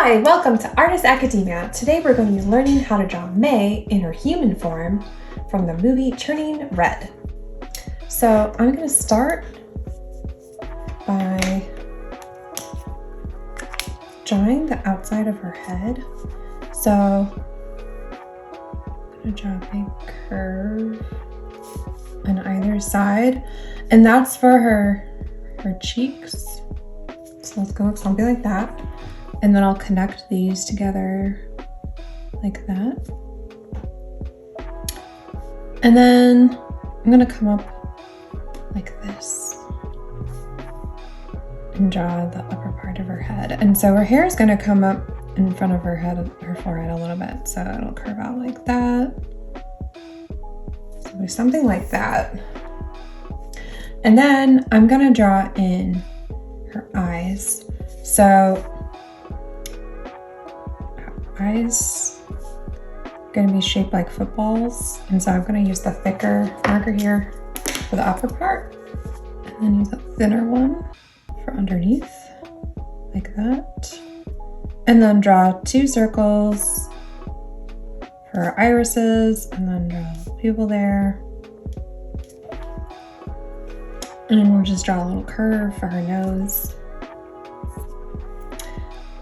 Hi, welcome to Artist Academia. Today we're going to be learning how to draw May in her human form from the movie Turning Red. So I'm going to start by drawing the outside of her head. So I'm going to draw a big curve on either side, and that's for her cheeks. So let's go something like that. And then I'll connect these together like that. And then I'm gonna come up like this and draw the upper part of her head. And so her hair is gonna come up in front of her head, her forehead a little bit. So it'll curve out like that. So it'll be something like that. And then I'm gonna draw in her eyes. So eyes gonna be shaped like footballs, and so I'm gonna use the thicker marker here for the upper part, and then use a thinner one for underneath, like that. And then draw 2 circles for her irises, and then draw a pupil there. And then we'll just draw a little curve for her nose.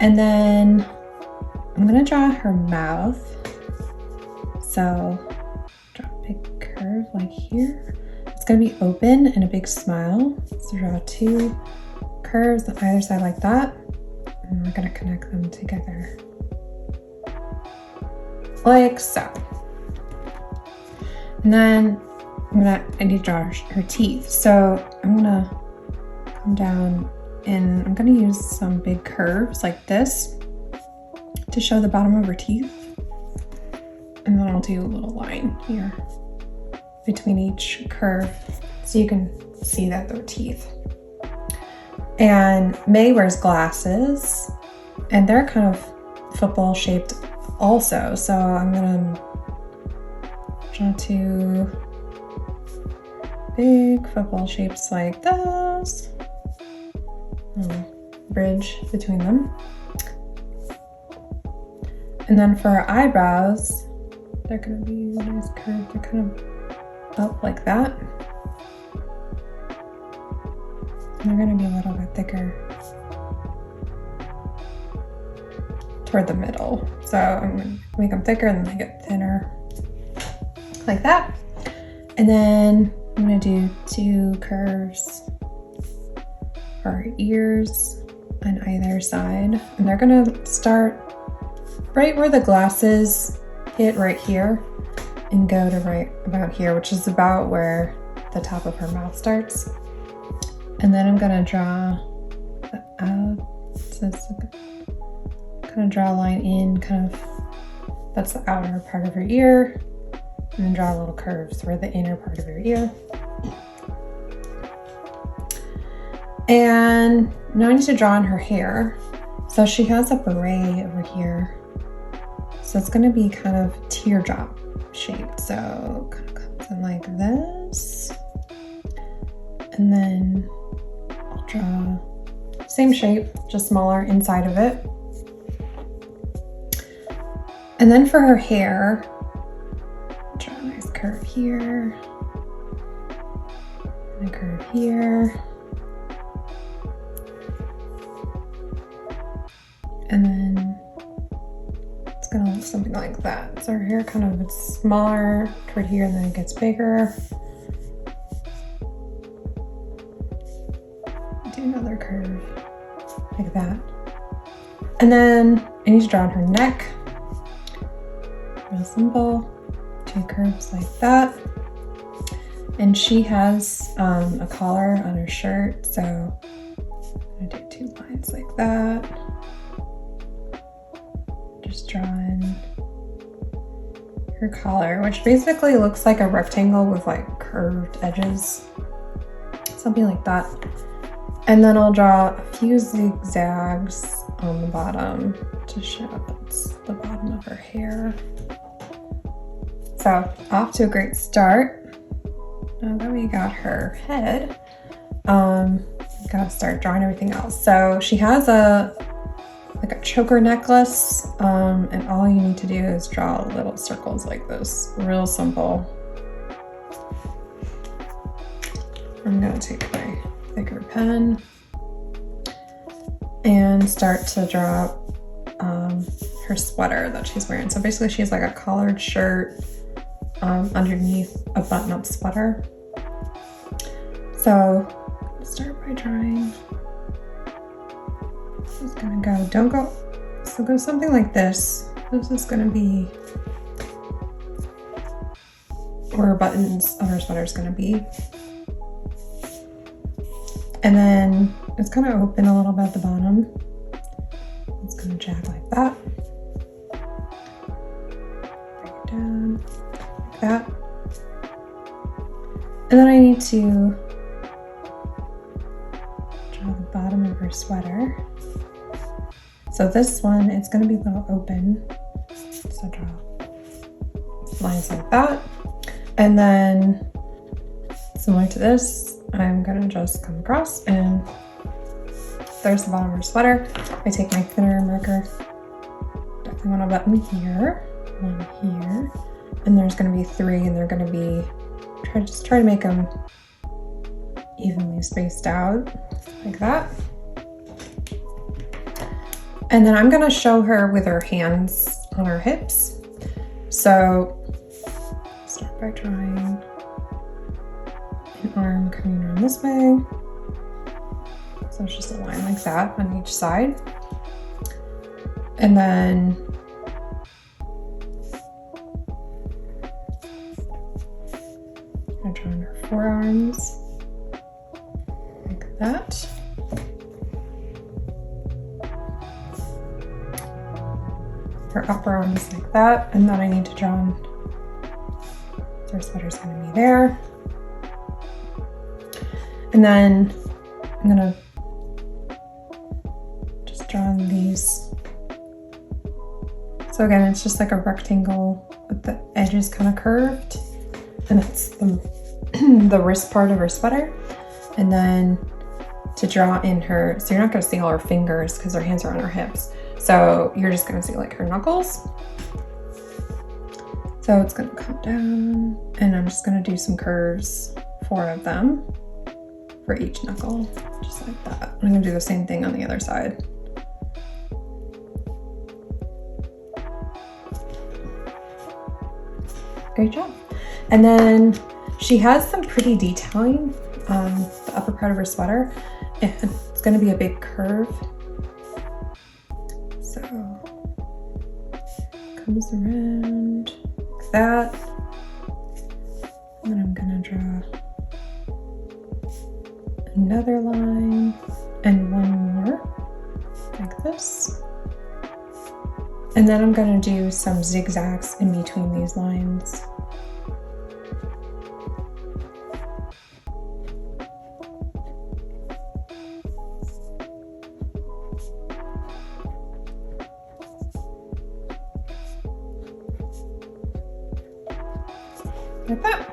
And then I'm gonna draw her mouth. So draw a big curve like here. It's gonna be open and a big smile. So draw 2 curves on either side like that. And we're gonna connect them together like so. And then I need to draw her teeth. So I'm gonna come down and I'm gonna use some big curves like this to show the bottom of her teeth. And then I'll do a little line here between each curve so you can see that they're teeth. And May wears glasses, and they're kind of football shaped also. So I'm gonna draw 2 big football shapes like this. Bridge between them. And then for her eyebrows, they're gonna be a nice curve. They're kind of up like that. And they're gonna be a little bit thicker toward the middle. So I'm gonna make them thicker and then they get thinner like that. And then I'm gonna do 2 curves for her ears on either side. And they're gonna start right where the glasses hit right here and go to right about here, which is about where the top of her mouth starts. And then I'm gonna draw the kind of draw a line in, kind of, that's the outer part of her ear, and then draw little curves for the inner part of her ear. And now I need to draw on her hair. So she has a beret over here. So it's gonna be kind of teardrop shaped. So kind of comes in like this. And then I'll draw same shape, just smaller inside of it. And then for her hair, draw a nice curve here. And a curve here. And then it's gonna look something like that. So her hair kind of gets smaller toward here and then it gets bigger. Do another curve like that. And then I need to draw on her neck. Real simple. 2 curves like that. And she has a collar on her shirt. So I'm gonna do 2 lines like that. Just drawing her collar, which basically looks like a rectangle with like curved edges, something like that. And then I'll draw a few zigzags on the bottom to show that's the bottom of her hair. So off to a great start. Now that we got her head, gotta start drawing everything else. So she has a like a choker necklace, and all you need to do is draw little circles like this. Real simple. I'm gonna take my thicker pen and start to draw her sweater that she's wearing. So basically she has like a collared shirt underneath a button-up sweater. So start by drawing. This is gonna go, don't go, so go something like this. This is gonna be where buttons of her sweater is gonna be. And then it's gonna open a little bit at the bottom. It's gonna jag like that. Bring it down like that. And then I need to draw the bottom of her sweater. So this one, it's gonna be a little open. So draw lines like that. And then similar to this, I'm gonna just come across and there's the bottom of her sweater. I take my thinner marker. Definitely want a button here, one here, and there's gonna be 3, and they're gonna be, try to make them evenly spaced out like that. And then I'm gonna show her with her hands on her hips. So start by drawing an arm coming around this way. So it's just a line like that on each side. And then I'm drawing her forearms like that. Her upper arms like that. And then I need to draw, her sweater's gonna be there. And then I'm gonna just draw these. So again, it's just like a rectangle with the edges kind of curved. And it's the wrist part of her sweater. And then to draw in her, so you're not gonna see all her fingers because her hands are on her hips. So you're just gonna see like her knuckles. So it's gonna come down and I'm just gonna do some curves, 4 of them for each knuckle, just like that. I'm gonna do the same thing on the other side. Great job. And then she has some pretty detailing on the upper part of her sweater, and it's gonna be a big curve. So comes around like that. And then I'm gonna draw another line and one more like this. And then I'm gonna do some zigzags in between these lines. Like that.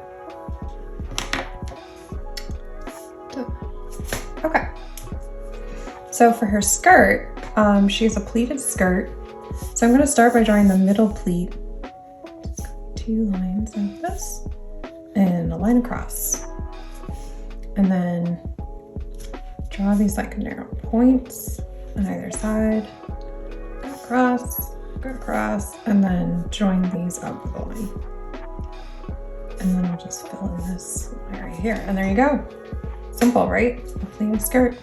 Okay. So for her skirt, she has a pleated skirt. So I'm going to start by drawing the middle pleat. 2 lines like this and a line across. And then draw these like narrow points on either side. Go across, and then join these up with a line. And then I'll just fill in this area here. And there you go. Simple, right? A pleated skirt.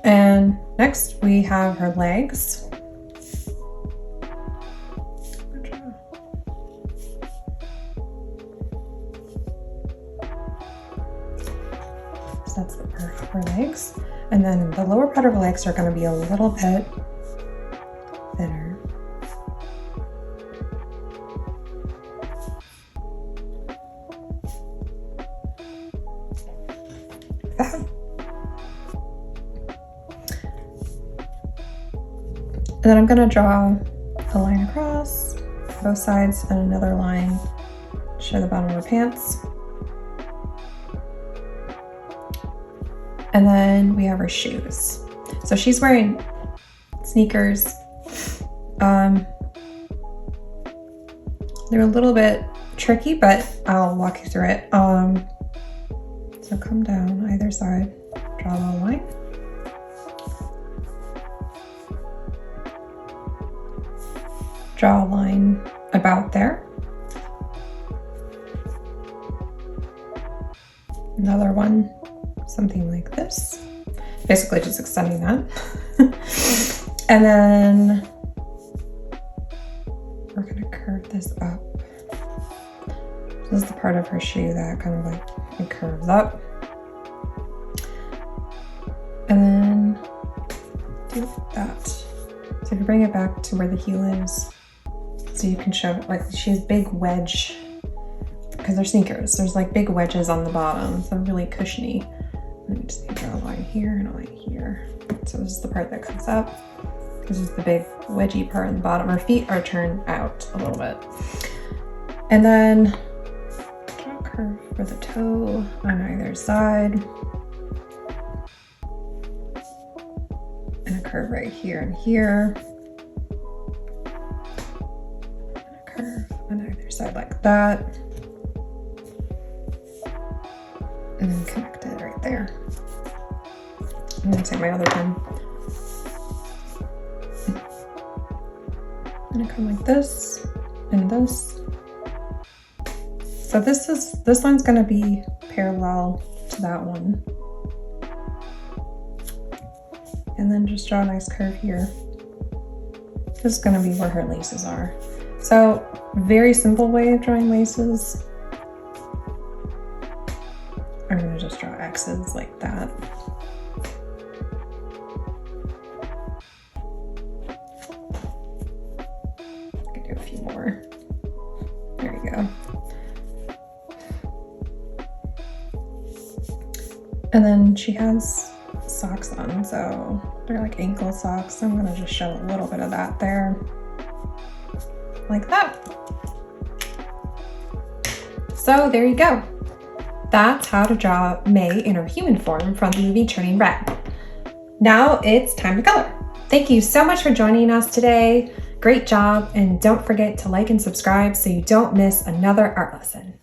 And next we have her legs. So that's the part of her legs. And then the lower part of her legs are going to be a little bit thinner. And then I'm going to draw a line across both sides and another line to show the bottom of her pants. And then we have her shoes. So she's wearing sneakers. They're a little bit tricky, but I'll walk you through it. So come down either side, draw a little line. Draw a line about there. Another one, something like this. Basically just extending that. And then we're gonna curve this up. This is the part of her shoe that kind of like it curves up. And then do that. So if you bring it back to where the heel is, so you can show it, like she has big wedge, because they're sneakers. There's like big wedges on the bottom, so really cushiony. Let me just draw a line here and a line here. So this is the part that comes up. This is the big wedgy part on the bottom. Her feet are turned out a little bit. And then draw a curve for the toe on either side. And a curve right here and here. And a curve on either side like that. And then connect it right there. I'm gonna take my other pen. I'm gonna come like this and this. So this one's gonna be parallel to that one. And then just draw a nice curve here. This is gonna be where her laces are. So very simple way of drawing laces. I'm gonna just draw X's like that. I can do a few more. There you go. And then she has socks on, so they're like ankle socks. I'm gonna just show a little bit of that there. Like that. So there you go. That's how to draw May in her human form from the movie Turning Red. Now it's time to color. Thank you so much for joining us today. Great job, and don't forget to like and subscribe so you don't miss another art lesson.